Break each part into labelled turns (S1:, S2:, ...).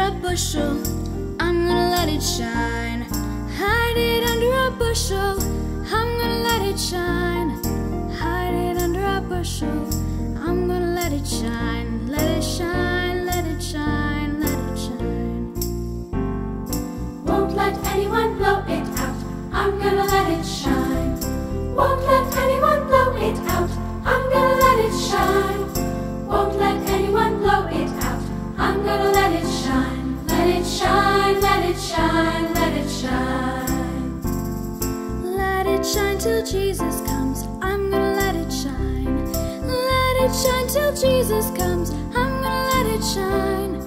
S1: a bushel, I'm gonna let it shine. Hide it under a bushel, I'm gonna let it shine. Hide it under a bushel, I'm gonna let it shine. Let it shine, let it shine, let it shine. Won't let anyone blow it out, I'm gonna let it shine. Won't let anyone blow it out, I'm gonna let it shine. Won't let anyone blow it out, I'm gonna let it shine. Let it shine, let it shine, let it shine. Let it shine till Jesus comes, I'm gonna let it shine. Let it shine till Jesus comes, I'm gonna let it shine.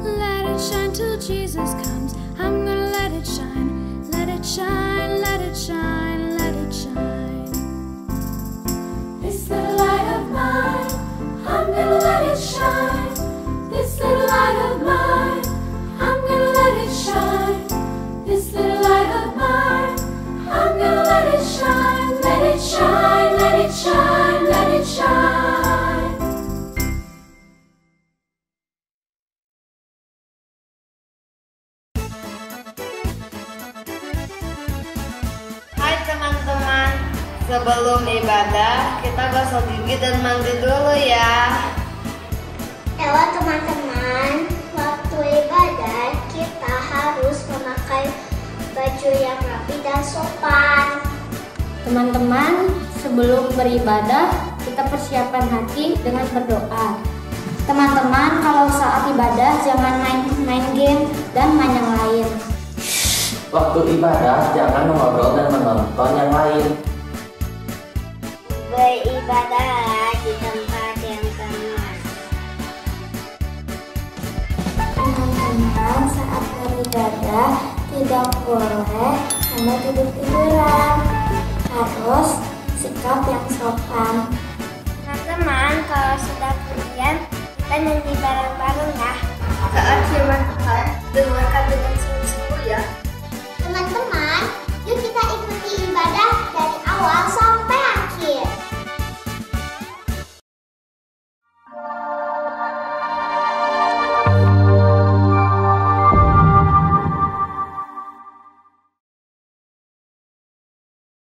S1: Let it shine till Jesus comes, I'm gonna let it shine. Let it shine, let it shine, let it shine. This little light of mine, I'm gonna let it shine. This little light of mine, I'm gonna let it shine. This little light of mine, I'm gonna let it shine. Let it shine, let it shine, let it shine.
S2: Hai teman-teman, sebelum ibadah kita gosok gigi dan mandi dulu ya.
S3: Halo teman-teman, waktu ibadah kita harus memakai baju yang rapi dan sopan.
S4: Teman-teman, sebelum beribadah, kita persiapkan hati dengan berdoa. Teman-teman, kalau saat ibadah jangan main game dan main yang lain.
S5: Waktu ibadah jangan mengobrol dan menonton yang lain.
S3: Beribadah di tempat yang tenang. Teman-teman, saat beribadah tidak boleh hanya tidur-tiduran. Harus sikap yang sopan. Teman-teman, kalau sudah kemudian kita nyanyi bareng-bareng ya.
S2: Saat firman Tuhan, dengarkan dengan sungguh-sungguh ya.
S3: Teman-teman, yuk kita ikuti ibadah dari awal sampai akhir.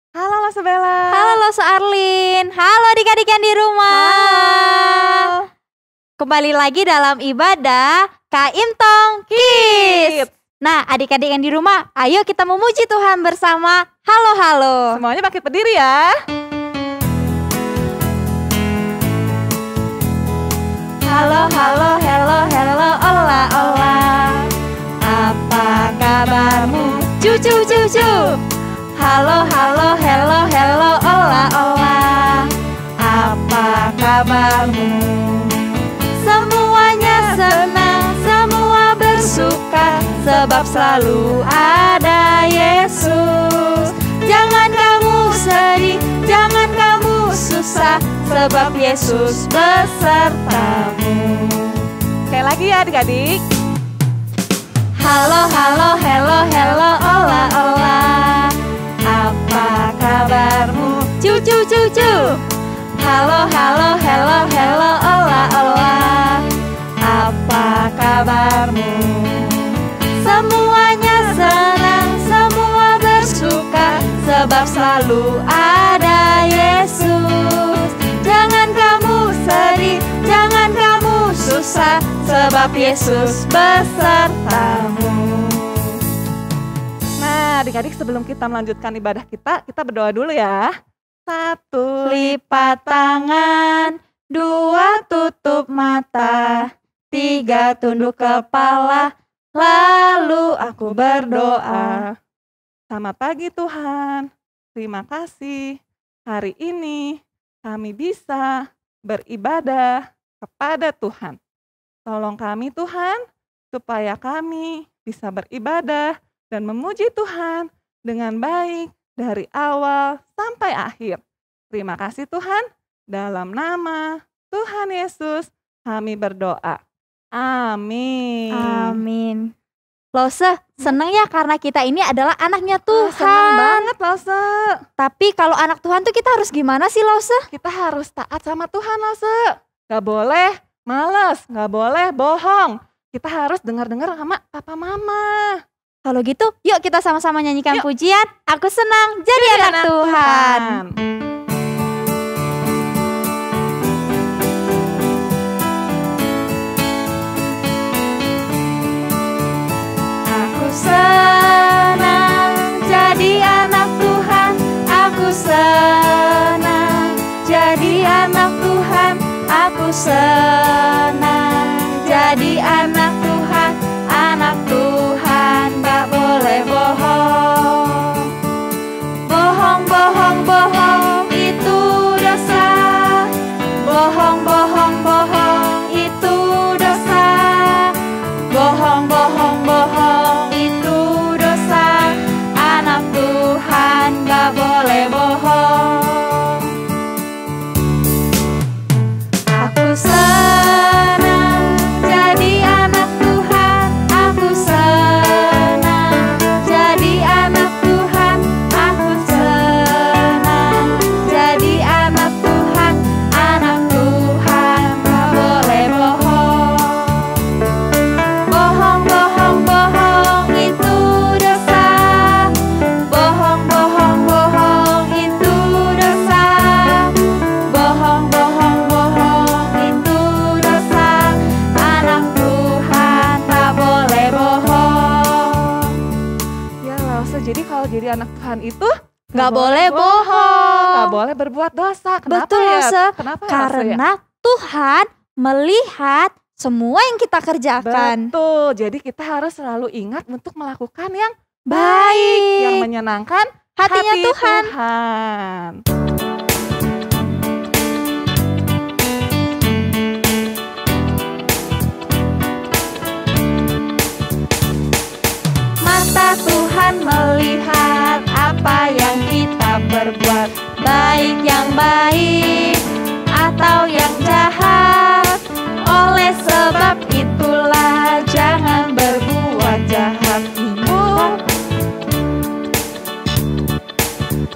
S6: Halo Losa Bella.
S7: Halo Losa Arlin. Halo adik-adik yang di rumah.
S6: Halo.
S7: Kembali lagi dalam ibadah KM Tong Kids. Nah, adik-adik yang di rumah, ayo kita memuji Tuhan bersama. Halo, halo.
S6: Semuanya pakai berdiri ya.
S7: Halo, halo, hello, hello, ola, ola. Apa kabarmu? Cucu, cucu. Halo, halo, hello, hello, ola, ola. Apa kabarmu? Semuanya senang, semua bersuka, sebab selalu ada Yesus. Jangan kamu sedih, jangan kamu susah, sebab Yesus besertamu.
S6: Sekali lagi ya adik-adik.
S7: Halo, halo, hello, hello, ola, ola. Apa kabarmu? Cucu, cucu. Halo, halo, hello, hello, ola, ola. Apa kabarmu? Semuanya senang, semua bersuka, sebab selalu ada Yesus. Jangan kamu sedih, jangan kamu susah, sebab Yesus besertamu.
S6: Nah adik-adik, sebelum kita melanjutkan ibadah kita berdoa dulu ya. 1.
S7: Lipat tangan, 2 tutup mata, 3 tunduk kepala, lalu aku berdoa.
S6: Selamat pagi Tuhan. Terima kasih. Hari ini kami bisa beribadah kepada Tuhan. Tolong kami Tuhan, supaya kami bisa beribadah dan memuji Tuhan dengan baik dari awal sampai akhir. Terima kasih Tuhan, dalam nama Tuhan Yesus kami berdoa. Amin.
S7: Amin. Lose, seneng ya karena kita ini adalah anaknya Tuhan.
S6: Senang banget Lose.
S7: Tapi kalau anak Tuhan tuh kita harus gimana sih Lose?
S6: Kita harus taat sama Tuhan Lose. Gak boleh males, gak boleh bohong. kita harus dengar-dengar sama papa mama.
S7: Kalau gitu, yuk kita sama-sama nyanyikan
S6: Yuk.
S7: pujian. Aku senang jadi anak Tuhan.
S1: Aku senang jadi anak Tuhan. Aku senang jadi anak Tuhan. Aku senang jadi anak Tuhan. Anak Tuhan gak boleh bohong. Bohong, bohong, bohong itu dosa. Bohong, bohong, bohong itu dosa. Bohong, bohong, bohong itu dosa. Anak Tuhan gak boleh bohong. Aku senang jadi anak Tuhan. Aku senang jadi anak Tuhan. Aku senang jadi anak Tuhan. Anak Tuhan gak boleh bohong. Bohong, bohong, bohong itu dosa. Bohong, bohong, bohong itu dosa. Bohong, bohong, bohong itu dosa. Anak Tuhan tak boleh bohong.
S6: Ya Lause, jadi kalau jadi anak Tuhan itu
S7: Gak boleh bohong.
S6: Gak boleh berbuat dosa. Kenapa
S7: Betul,
S6: ya?
S7: Lause.
S6: Kenapa ya, Lause, ya?
S7: Karena Tuhan melihat semua yang kita kerjakan.
S6: Betul, jadi kita harus selalu ingat untuk melakukan yang
S7: Baik.
S6: yang menyenangkan
S7: Hatinya
S6: hati
S7: Tuhan.
S6: Tuhan.
S1: Mata Tuhan melihat apa yang kita perbuat, baik yang baik atau yang jahat. Oleh sebab itulah jangan berbuat jahat. Ingat,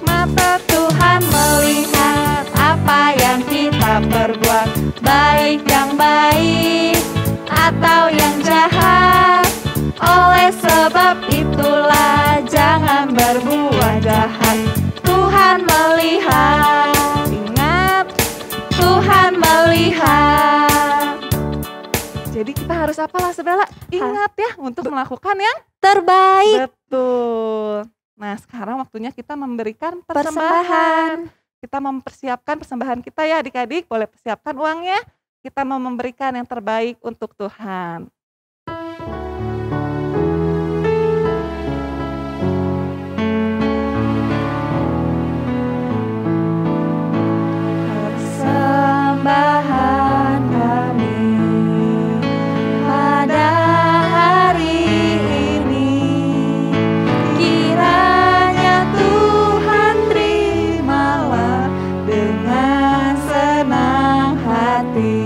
S1: mata Tuhan melihat apa yang kita perbuat, baik yang baik atau yang jahat. Oleh sebab itulah jangan berbuat jahat. Tuhan melihat, ingat, Tuhan melihat.
S6: Jadi kita harus apa lah Bella? Ingat ya untuk melakukan yang
S7: Terbaik.
S6: betul. Nah sekarang waktunya kita memberikan persembahan. Kita mempersiapkan persembahan kita ya adik-adik. Boleh persiapkan uangnya. Kita mau memberikan yang terbaik untuk Tuhan.
S1: Persembahan kami pada hari ini, kiranya Tuhan terimalah dengan senang hati.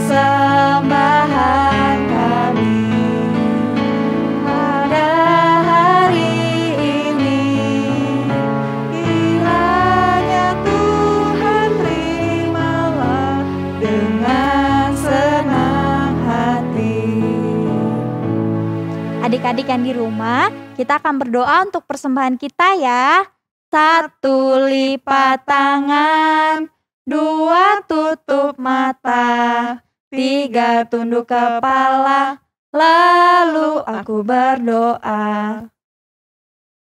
S1: Persembahan kami pada hari ini, kiranya Tuhan terimalah dengan senang hati.
S7: Adik-adik yang di rumah, kita akan berdoa untuk persembahan kita ya. 1 lipat tangan, 2 tutup mata, 3 tunduk kepala, lalu aku berdoa.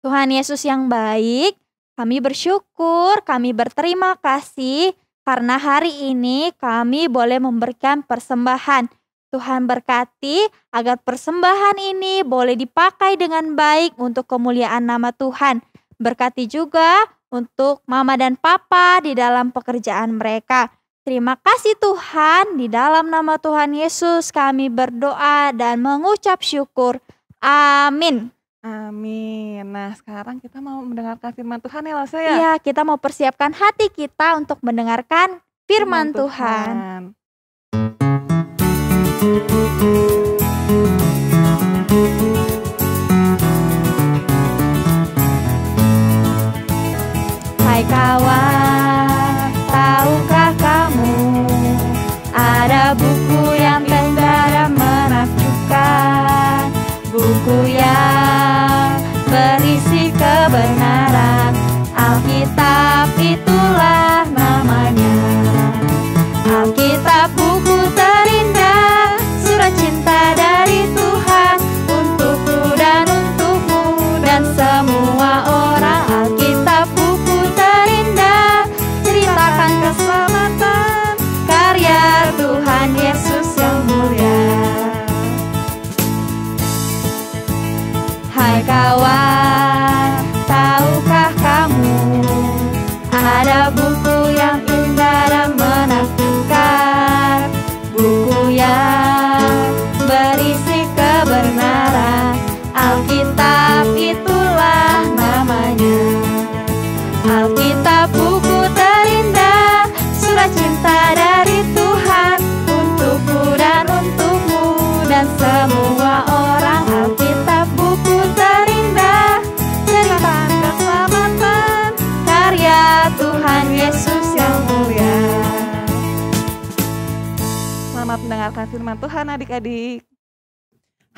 S7: Tuhan Yesus yang baik, kami bersyukur, kami berterima kasih karena hari ini kami boleh memberikan persembahan. Tuhan berkati agar persembahan ini boleh dipakai dengan baik untuk kemuliaan nama Tuhan. Berkati juga untuk mama dan papa di dalam pekerjaan mereka. Terima kasih Tuhan, di dalam nama Tuhan Yesus kami berdoa dan mengucap syukur. Amin.
S6: Amin. Nah sekarang kita mau mendengarkan firman Tuhan ya Lause ya.
S7: Iya, kita mau persiapkan hati kita untuk mendengarkan firman Tuhan.
S1: Hai kawan, tahukah kamu ada buku yang tenda
S6: mendengarkan firman Tuhan adik-adik.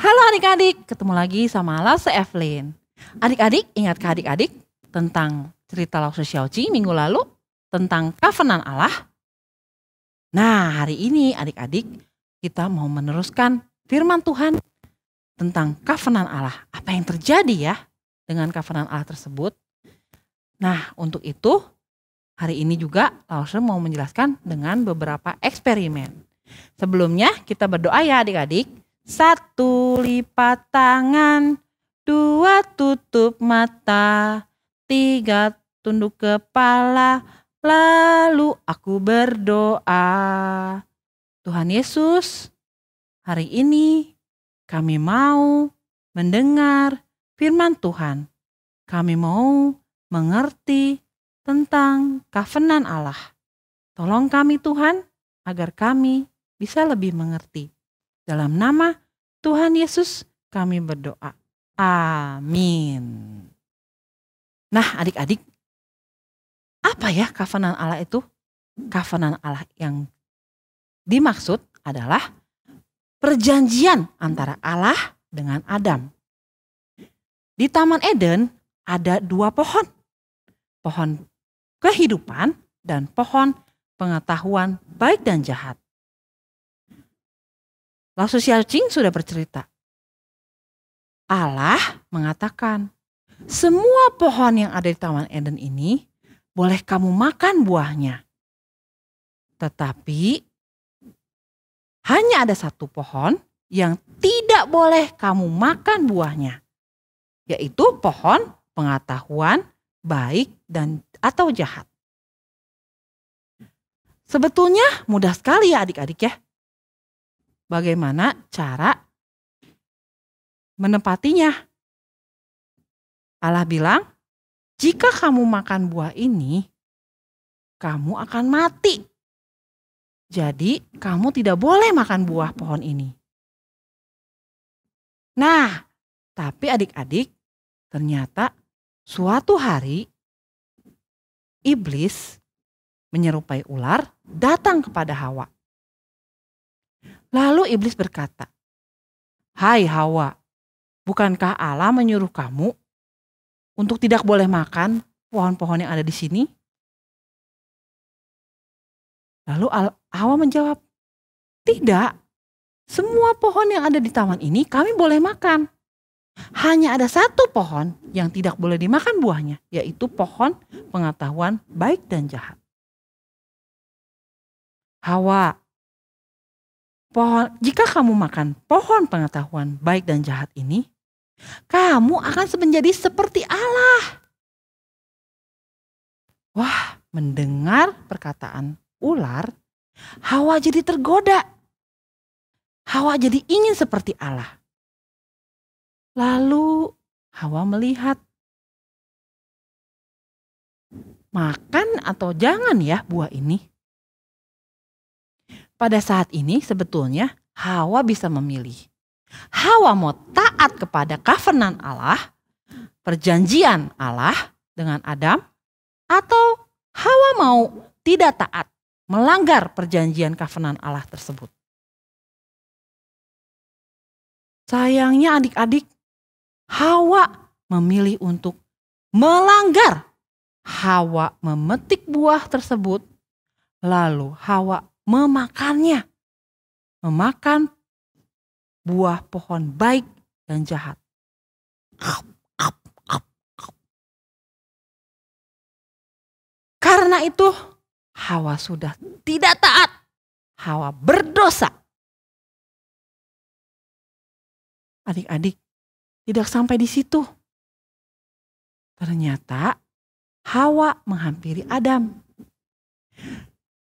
S8: Halo adik-adik, ketemu lagi sama Lause Evelyn. Adik-adik, ingatkah adik-adik tentang cerita Lause Xiaoqi minggu lalu tentang covenant Allah? Nah, hari ini adik-adik kita mau meneruskan firman Tuhan tentang covenant Allah. Apa yang terjadi ya dengan covenant Allah tersebut? Nah, untuk itu hari ini juga Lause mau menjelaskan dengan beberapa eksperimen. Sebelumnya kita berdoa ya adik-adik. 1 lipat tangan, 2 tutup mata, 3 tunduk kepala, lalu aku berdoa. Tuhan Yesus, hari ini kami mau mendengar firman Tuhan. Kami mau mengerti tentang covenant Allah. Tolong kami Tuhan agar kami bisa lebih mengerti. Dalam nama Tuhan Yesus kami berdoa. Amin. Nah adik-adik, apa ya covenant Allah itu? Covenant Allah yang dimaksud adalah perjanjian antara Allah dengan Adam. Di Taman Eden ada 2 pohon. Pohon kehidupan dan pohon pengetahuan baik dan jahat. Lause Xiaoqi sudah bercerita. Allah mengatakan, semua pohon yang ada di Taman Eden ini boleh kamu makan buahnya. Tetapi hanya ada 1 pohon yang tidak boleh kamu makan buahnya, yaitu pohon pengetahuan baik dan atau jahat. Sebetulnya mudah sekali ya adik-adik ya. Bagaimana cara menepatinya? Allah bilang, jika kamu makan buah ini, kamu akan mati. Jadi kamu tidak boleh makan buah pohon ini. Nah, tapi adik-adik, ternyata suatu hari iblis menyerupai ular datang kepada Hawa. Lalu iblis berkata, "Hai Hawa, bukankah Allah menyuruh kamu untuk tidak boleh makan pohon-pohon yang ada di sini?" Lalu Hawa menjawab, "Tidak, semua pohon yang ada di taman ini kami boleh makan. Hanya ada 1 pohon yang tidak boleh dimakan buahnya, yaitu pohon pengetahuan baik dan jahat." Hawa, jika kamu makan pohon pengetahuan baik dan jahat ini, kamu akan menjadi seperti Allah. Wah, mendengar perkataan ular, Hawa jadi tergoda. Hawa jadi ingin seperti Allah. Lalu Hawa melihat, makan atau jangan ya buah ini. Pada saat ini sebetulnya Hawa bisa memilih. Hawa mau taat kepada covenant Allah, perjanjian Allah dengan Adam, atau Hawa mau tidak taat, melanggar perjanjian covenant Allah tersebut. Sayangnya adik-adik, Hawa memilih untuk melanggar. Hawa memetik buah tersebut, lalu Hawa memakannya. Memakan buah pohon baik dan jahat. Karena itu Hawa sudah tidak taat. Hawa berdosa. Adik-adik, tidak sampai di situ. Ternyata Hawa menghampiri Adam.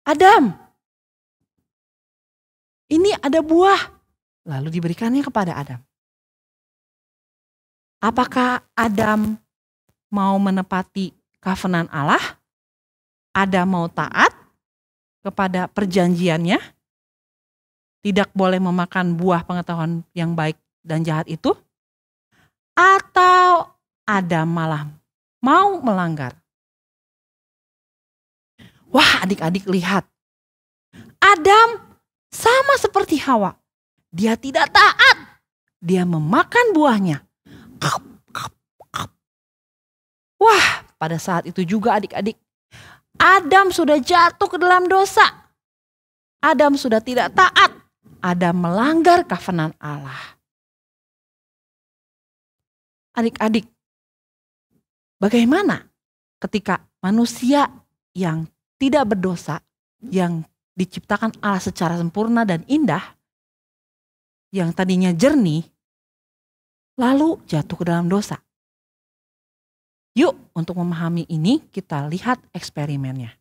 S8: Adam, ini ada buah. Lalu diberikannya kepada Adam. Apakah Adam mau menepati covenant Allah? Adam mau taat kepada perjanjiannya? Tidak boleh memakan buah pengetahuan yang baik dan jahat itu? Atau Adam malah mau melanggar? Wah, adik-adik lihat. Adam Sama seperti Hawa, dia tidak taat. Dia memakan buahnya. Kap, kap, kap. Wah, pada saat itu juga adik-adik, Adam sudah jatuh ke dalam dosa. Adam sudah tidak taat. Adam melanggar covenant Allah. Adik-adik, bagaimana ketika manusia yang tidak berdosa, yang diciptakan Allah secara sempurna dan indah, yang tadinya jernih, lalu jatuh ke dalam dosa? Yuk, untuk memahami ini kita lihat eksperimennya.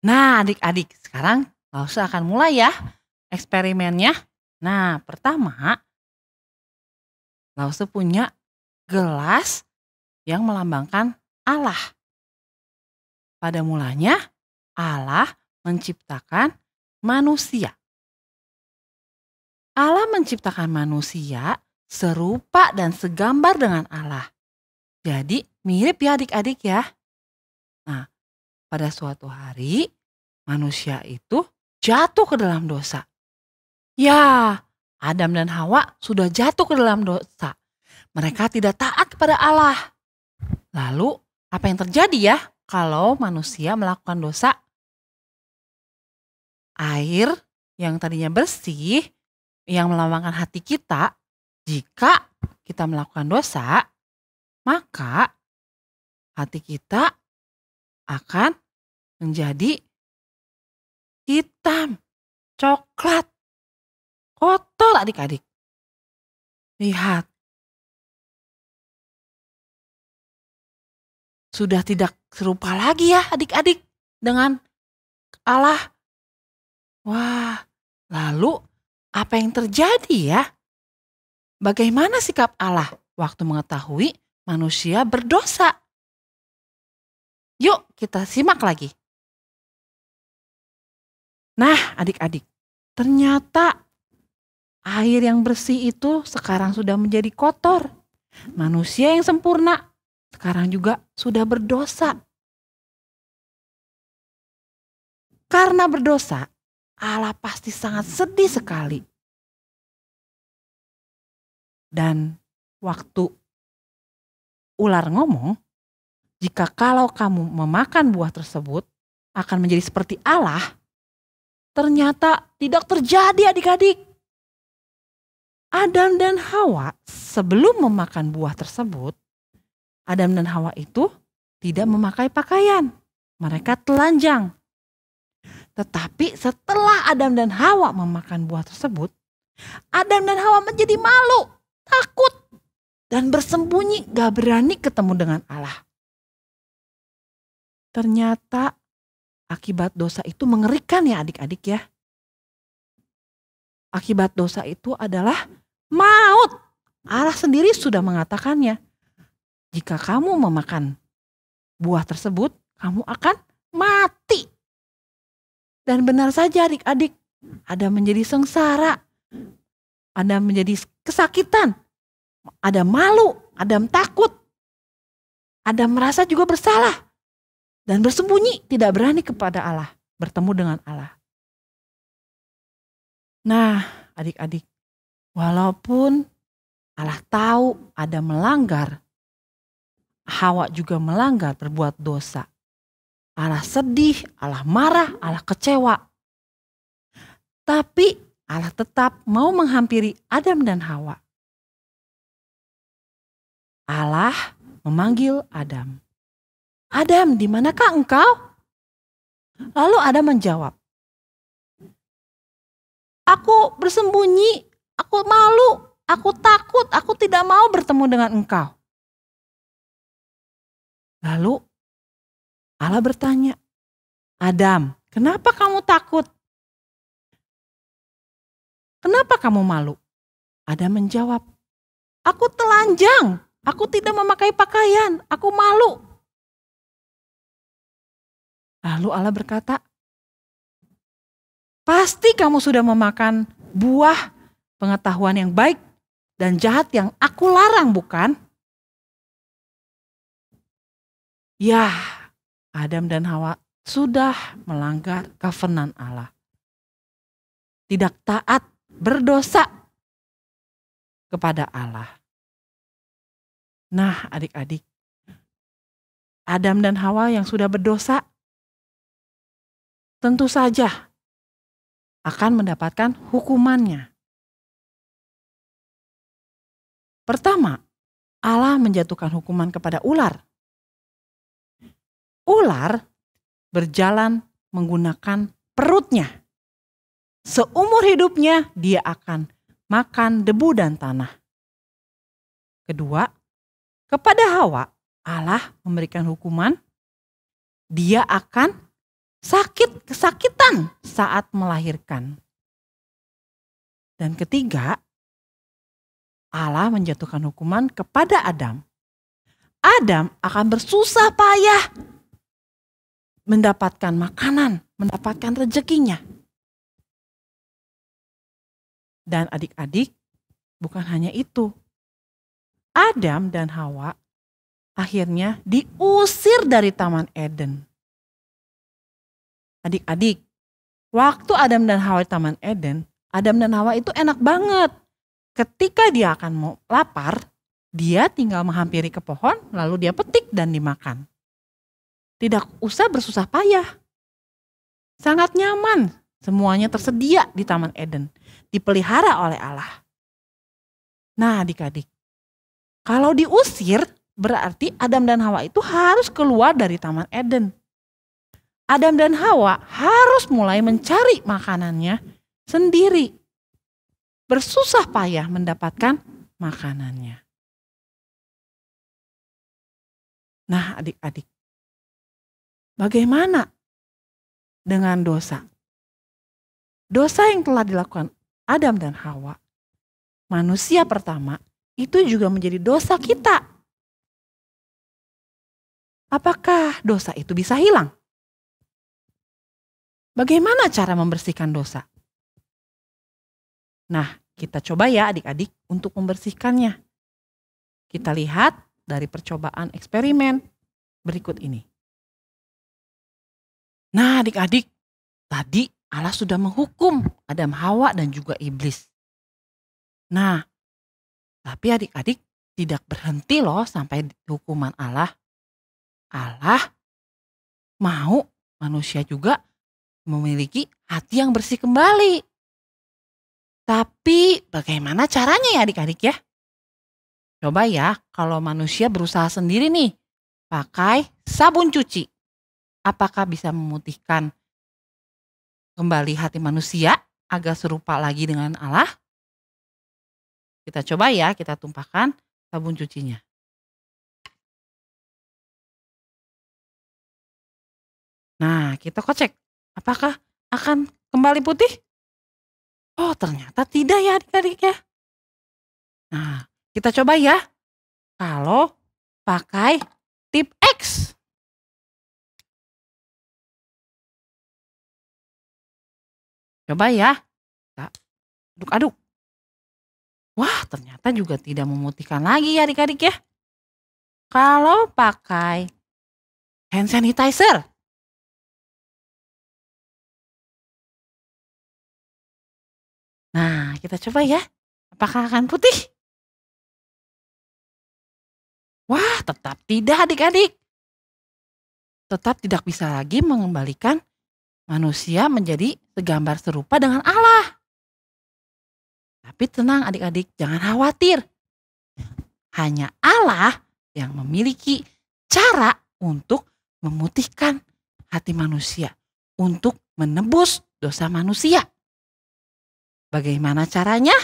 S8: Nah, adik-adik, sekarang Lause akan mulai ya eksperimennya. Nah, pertama, Lause punya gelas yang melambangkan Allah. Pada mulanya Allah menciptakan manusia. Allah menciptakan manusia serupa dan segambar dengan Allah. Jadi mirip ya adik-adik ya. Nah, pada suatu hari manusia itu jatuh ke dalam dosa. Ya, Adam dan Hawa sudah jatuh ke dalam dosa. Mereka tidak taat kepada Allah. Lalu apa yang terjadi ya kalau manusia melakukan dosa? Air yang tadinya bersih, yang melambangkan hati kita, jika kita melakukan dosa, maka hati kita akan menjadi hitam, coklat, kotor adik-adik. Lihat. Sudah tidak serupa lagi ya adik-adik dengan Allah. Wah, lalu apa yang terjadi ya? Bagaimana sikap Allah waktu mengetahui manusia berdosa? Yuk kita simak lagi. Nah adik-adik, ternyata air yang bersih itu sekarang sudah menjadi kotor. Manusia yang sempurna sekarang juga sudah berdosa. Karena berdosa, Allah pasti sangat sedih sekali. Dan waktu ular ngomong, jika kalau kamu memakan buah tersebut akan menjadi seperti Allah, ternyata tidak terjadi adik-adik. Adam dan Hawa sebelum memakan buah tersebut, Adam dan Hawa itu tidak memakai pakaian. Mereka telanjang. Tetapi setelah Adam dan Hawa memakan buah tersebut, Adam dan Hawa menjadi malu, takut, dan bersembunyi gak berani ketemu dengan Allah. Ternyata akibat dosa itu mengerikan ya adik-adik ya. Akibat dosa itu adalah maut. Allah sendiri sudah mengatakannya. Jika kamu memakan buah tersebut, kamu akan mati. Dan benar saja adik-adik, Adam menjadi sengsara. Adam menjadi kesakitan. Adam malu, Adam takut. Adam merasa juga bersalah. Dan bersembunyi, tidak berani kepada Allah, bertemu dengan Allah. Nah adik-adik, walaupun Allah tahu Adam melanggar, Hawa juga melanggar, berbuat dosa. Allah sedih, Allah marah, Allah kecewa. Tapi Allah tetap mau menghampiri Adam dan Hawa. Allah memanggil Adam. Adam, di manakah engkau? Lalu Adam menjawab, aku bersembunyi, aku malu, aku takut, aku tidak mau bertemu dengan engkau. Lalu Allah bertanya, Adam, kenapa kamu takut? Kenapa kamu malu? Adam menjawab, aku telanjang, aku tidak memakai pakaian, aku malu. Lalu Allah berkata, pasti kamu sudah memakan buah pengetahuan yang baik dan jahat yang aku larang, bukan? Ya, Adam dan Hawa sudah melanggar covenant Allah. tidak taat, berdosa kepada Allah. Nah, adik-adik, Adam dan Hawa yang sudah berdosa tentu saja akan mendapatkan hukumannya. Pertama, Allah menjatuhkan hukuman kepada ular. Ular berjalan menggunakan perutnya. Seumur hidupnya dia akan makan debu dan tanah. Kedua, kepada Hawa Allah memberikan hukuman. Dia akan kesakitan saat melahirkan. Dan ketiga, Allah menjatuhkan hukuman kepada Adam. Adam akan bersusah payah mendapatkan makanan, mendapatkan rezekinya. Dan adik-adik, bukan hanya itu. Adam dan Hawa akhirnya diusir dari Taman Eden. Adik-adik, waktu Adam dan Hawa di Taman Eden, Adam dan Hawa itu enak banget. Ketika dia akan mau lapar, dia tinggal menghampiri ke pohon, lalu dia petik dan dimakan. Tidak usah bersusah payah. Sangat nyaman, semuanya tersedia di Taman Eden, dipelihara oleh Allah. Nah adik-adik, kalau diusir berarti Adam dan Hawa itu harus keluar dari Taman Eden. Adam dan Hawa harus mulai mencari makanannya sendiri. Bersusah payah mendapatkan makanannya. Nah adik-adik, bagaimana dengan dosa? Dosa yang telah dilakukan Adam dan Hawa, manusia pertama, itu juga menjadi dosa kita. Apakah dosa itu bisa hilang? Bagaimana cara membersihkan dosa? Nah, kita coba ya adik-adik untuk membersihkannya. Kita lihat dari percobaan eksperimen berikut ini. Nah adik-adik, tadi Allah sudah menghukum Adam, Hawa dan juga iblis. Nah, tapi adik-adik tidak berhenti loh sampai hukuman Allah. Allah mau manusia juga memiliki hati yang bersih kembali. Tapi bagaimana caranya ya adik-adik ya? Coba ya kalau manusia berusaha sendiri nih pakai sabun cuci. Apakah bisa memutihkan kembali hati manusia agar serupa lagi dengan Allah? Kita coba ya, kita tumpahkan sabun cucinya. Nah, kita kocek. Apakah akan kembali putih? Oh, ternyata tidak ya adik-adik ya. Nah, kita coba ya. Kalau pakai tip X. Coba ya. Kita aduk-aduk. Wah, ternyata juga tidak memutihkan lagi ya adik-adik ya. Kalau pakai hand sanitizer. Nah, kita coba ya. Apakah akan putih? Wah, tetap tidak adik-adik. Tetap tidak bisa lagi mengembalikan manusia menjadi segambar serupa dengan Allah. Tapi tenang adik-adik, jangan khawatir. Hanya Allah yang memiliki cara untuk memutihkan hati manusia. Untuk menebus dosa manusia. Bagaimana caranya?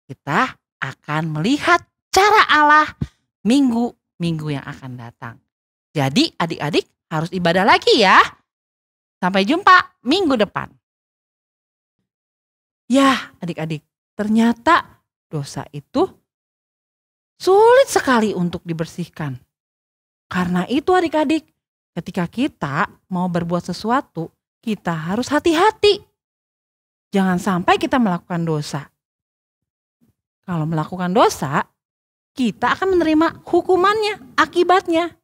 S8: Kita akan melihat cara Allah minggu-minggu yang akan datang. Jadi adik-adik harus ibadah lagi ya. Sampai jumpa minggu depan. Ya adik-adik, ternyata dosa itu sulit sekali untuk dibersihkan. Karena itu adik-adik, ketika kita mau berbuat sesuatu, kita harus hati-hati. Jangan sampai kita melakukan dosa. Kalau melakukan dosa, kita akan menerima hukumannya, akibatnya.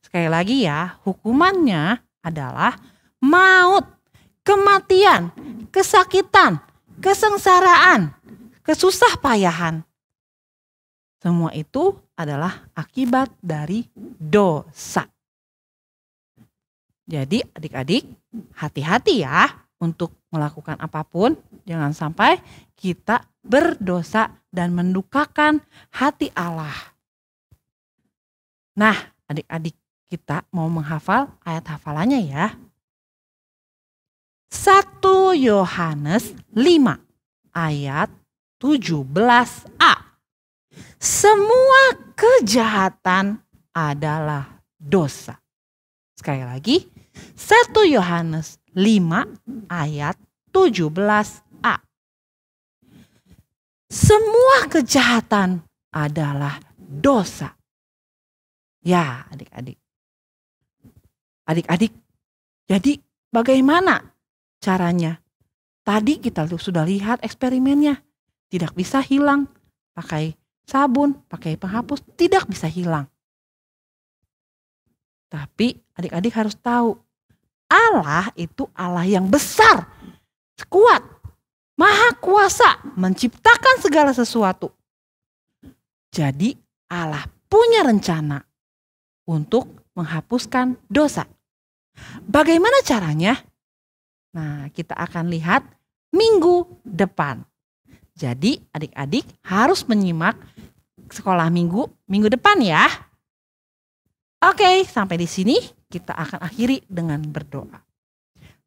S8: Sekali lagi ya, hukumannya adalah maut. kematian, kesakitan, kesengsaraan, kesusah payahan. Semua itu adalah akibat dari dosa. Jadi adik-adik, hati-hati ya untuk melakukan apapun. Jangan sampai kita berdosa dan mendukakan hati Allah. Nah, adik-adik, kita mau menghafal ayat hafalannya ya. 1 Yohanes 5 ayat 17a. Semua kejahatan adalah dosa. Sekali lagi, 1 Yohanes 5 ayat 17a. Semua kejahatan adalah dosa. Ya, adik-adik. Adik-adik, jadi bagaimana caranya? Tadi kita sudah lihat eksperimennya. Tidak bisa hilang. Pakai sabun, pakai penghapus, tidak bisa hilang. Tapi adik-adik harus tahu, Allah itu Allah yang besar, kuat, maha kuasa, menciptakan segala sesuatu. Jadi Allah punya rencana untuk menghapuskan dosa. Bagaimana caranya? Nah, kita akan lihat minggu depan. Jadi adik-adik harus menyimak sekolah minggu depan ya. Oke, sampai di sini kita akan akhiri dengan berdoa.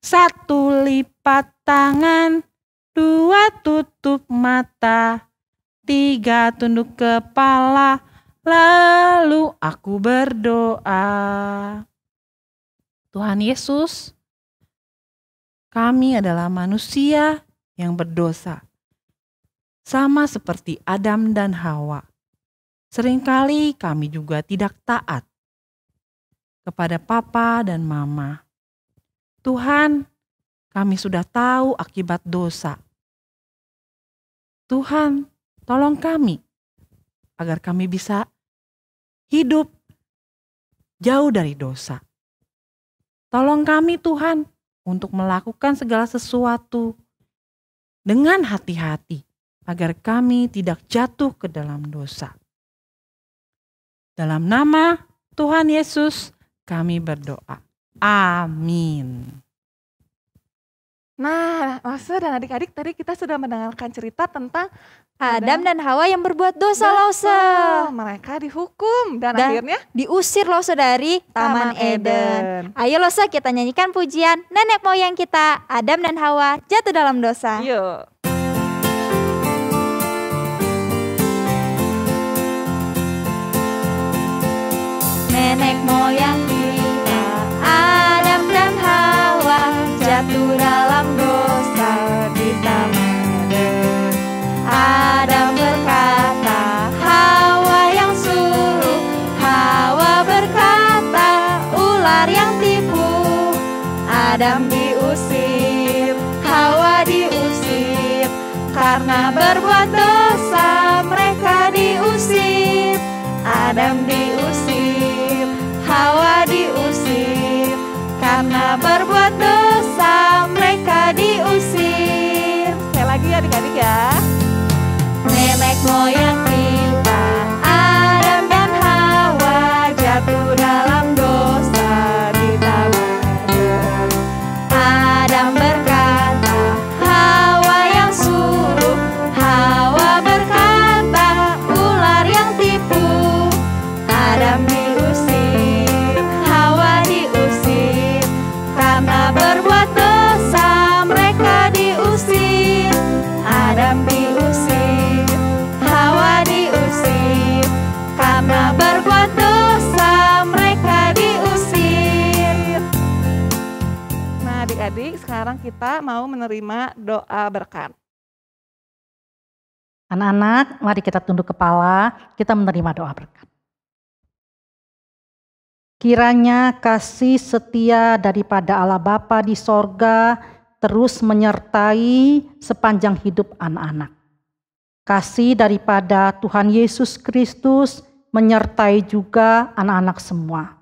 S8: 1 lipat tangan, 2 tutup mata, 3 tunduk kepala, lalu aku berdoa. Tuhan Yesus, kami adalah manusia yang berdosa. Sama seperti Adam dan Hawa. Seringkali kami juga tidak taat kepada papa dan mama. Tuhan, kami sudah tahu akibat dosa. Tuhan, tolong kami agar kami bisa hidup jauh dari dosa. Tolong kami Tuhan untuk melakukan segala sesuatu dengan hati-hati agar kami tidak jatuh ke dalam dosa. Dalam nama Tuhan Yesus kami berdoa. Amin.
S6: Nah, Lause dan adik-adik, tadi kita sudah mendengarkan cerita tentang
S7: Adam dan Hawa yang berbuat dosa, Lause.
S6: Mereka dihukum dan akhirnya
S7: diusir, Lause, dari Taman Eden. Ayo Lause, kita nyanyikan pujian nenek moyang kita, Adam dan Hawa jatuh dalam dosa.
S6: Yuk.
S7: Nenek moyang kita, Adam dan Hawa jatuh dalam dosa di Taman Eden. Adam berkata, Hawa yang suruh. Hawa berkata, ular yang tipu. Adam diusir, Hawa diusir. Karena berbuat dosa mereka diusir. Adam diusir, Hawa diusir. Karena berbuat dosa mereka diusir.
S6: Sekali lagi adik-adik ya.
S7: Nenek moyang kita, Adam dan Hawa jatuh dalam dosa di Taman Eden. Adam berkata, Hawa yang suruh. Hawa berkata, ular yang tipu. Adam diusir, Hawa diusir. Karena berbuat dosa mereka diusir. Adam diusir, Hawa diusir. Karena berbuat dosa mereka diusir.
S6: Nah adik-adik, sekarang kita mau menerima doa berkat.
S9: Anak-anak, mari kita tunduk kepala, kita menerima doa berkat. Kiranya kasih setia daripada Allah Bapa di sorga terus menyertai sepanjang hidup anak-anak. Kasih daripada Tuhan Yesus Kristus menyertai juga anak-anak semua.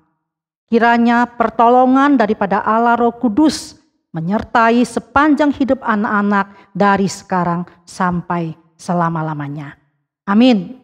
S9: Kiranya pertolongan daripada Allah Roh Kudus menyertai sepanjang hidup anak-anak dari sekarang sampai selama-lamanya. Amin.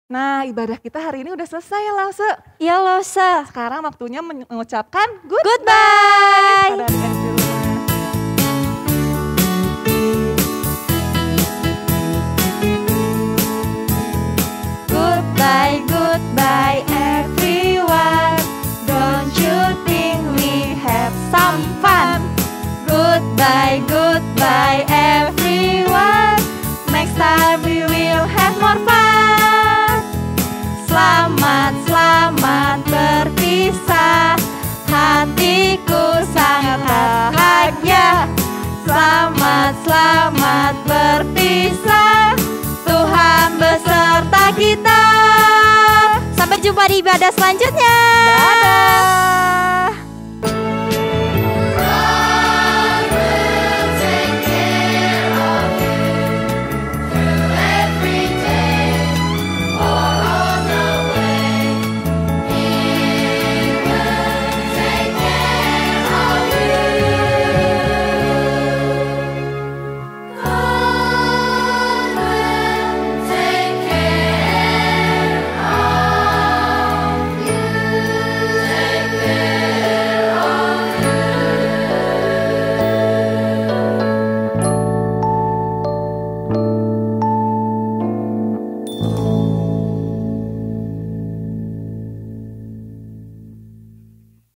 S6: Nah, ibadah kita hari ini udah selesai ya, Lause.
S7: Iya, Lause.
S6: Sekarang waktunya mengucapkan
S7: Goodbye.
S6: pada adik-adik di rumah.
S7: Goodbye, goodbye everyone. Don't you think we have some fun? Goodbye, goodbye everyone. Next time we will have more fun. Selamat, selamat berpisah. Hatiku sangat bahagia. Selamat, selamat berpisah. Tuhan beserta kita. Sampai jumpa di ibadah selanjutnya. Dadah.